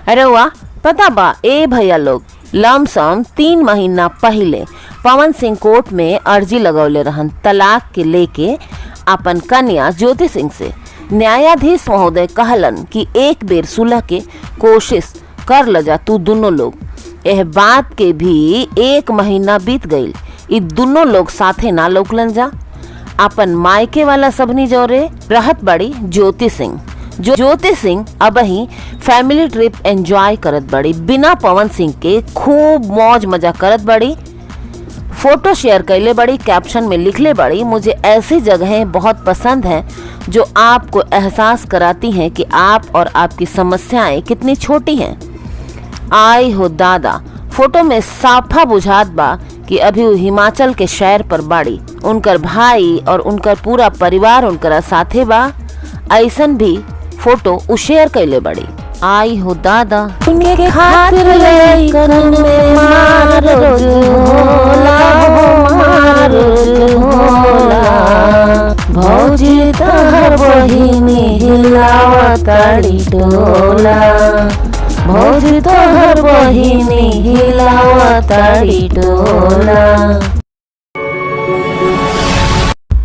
अरे वाह, पता बा ए भैया लोग, लमसम 3 महीना पहले पवन सिंह कोर्ट में अर्जी लगौले रहन तलाक के लेके अपन कन्या ज्योति सिंह से। न्यायाधीश महोदय कहलन कि एक बेर सुलह के कोशिश कर ल जा तू दोनों लोग। एह बात के भी 1 महीना बीत गईल, इ दोनों लोग साथे ना लौकलन जा। अपन मायके वाला सबनी जोरे रहत बड़ी ज्योति सिंह। ज्योति सिंह अब ही फैमिली ट्रिप एंजॉय करत बड़ी, बिना पवन सिंह के खूब मौज मजा करत बड़ी। फोटो शेयर कैले बड़ी, कैप्शन में लिखले बड़ी, मुझे ऐसी जगहें बहुत पसंद हैं जो आपको एहसास कराती हैं कि आप और आपकी समस्याएं कितनी छोटी हैं। आई हो दादा, फोटो में साफा बुझात बा कि अभी वो हिमाचल के शहर पर बाड़ी। उनकर भाई और उनकर पूरा परिवार उनकरा साथे बा। ऐसन भी फोटो उ शेयर कैले बड़ी। आई हो दादा, उनके खातिर लेकर में मार रोज होला, मार रोज होला। भौजी तहर बहिनी हिलावताड़ी टोला, भौजी तहर बहिनी हिलावताड़ी टोला।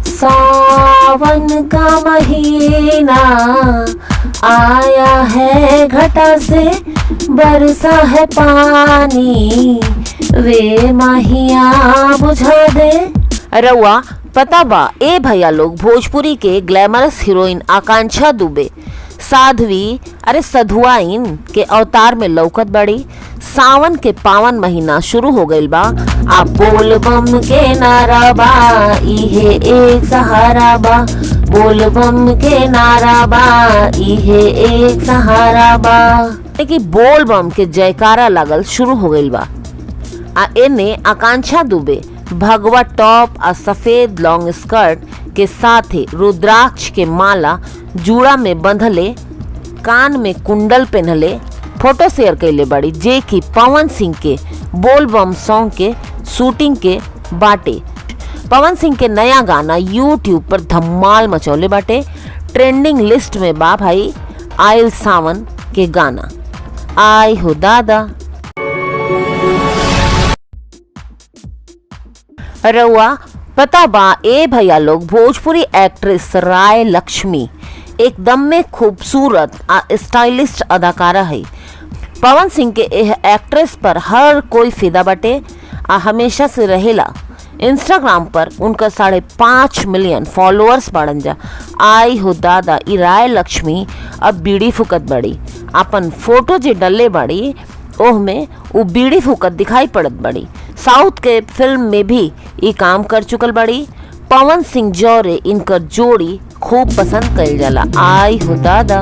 सावन का महीना आया है, घटा से बरसा है पानी, वे माहिया बुझा दे। रउआ पता बा ए भैया लोग, भोजपुरी के ग्लैमरस हीरोइन आकांक्षा दुबे साध्वी सधुआइन के अवतार में लौकत बड़ी। सावन के पावन महीना शुरू हो गईल बा। आप बोल बम के नारा बा, इहे एक सहारा बा। बोल बम के नारा बा, इहे एक सहारा बा। कि बोल बम के जयकारा लागल शुरू हो गईल बा। एने आकांक्षा दुबे भगवा टॉप और सफेद लॉन्ग स्कर्ट के साथ ही रुद्राक्ष के माला जूड़ा में बंधले, कान में कुंडल पहनले फोटो शेयर कैले बड़ी, जे कि पवन सिंह के बोल बम सॉन्ग के शूटिंग के बाटे। पवन सिंह के नया गाना यूट्यूब पर धमाल मचौले बाटे। ट्रेंडिंग लिस्ट में बा भाई आयल सावन के गाना। आई हो दादा। रउआ पता बा ए भैया लोग, भोजपुरी एक्ट्रेस राय लक्ष्मी एकदम में खूबसूरत आ स्टाइलिस्ट अदाकारा है। पवन सिंह के यह एक्ट्रेस पर हर कोई फिदा बटे आ हमेशा से रहेला। इंस्टाग्राम पर उनका 5.5 मिलियन फॉलोअर्स बढ़न जा। आई हो दादा, ई राय लक्ष्मी अब बीड़ी फुकत बड़ी। अपन फोटो जे डले बड़ी ओह में वो बीड़ी फुकत दिखाई पड़त बड़ी। साउथ के फिल्म में भी ये काम कर चुकल बड़ी। पवन सिंह जौरे इनकर जोड़ी खूब पसंद कइल जाला। आई हो दादा।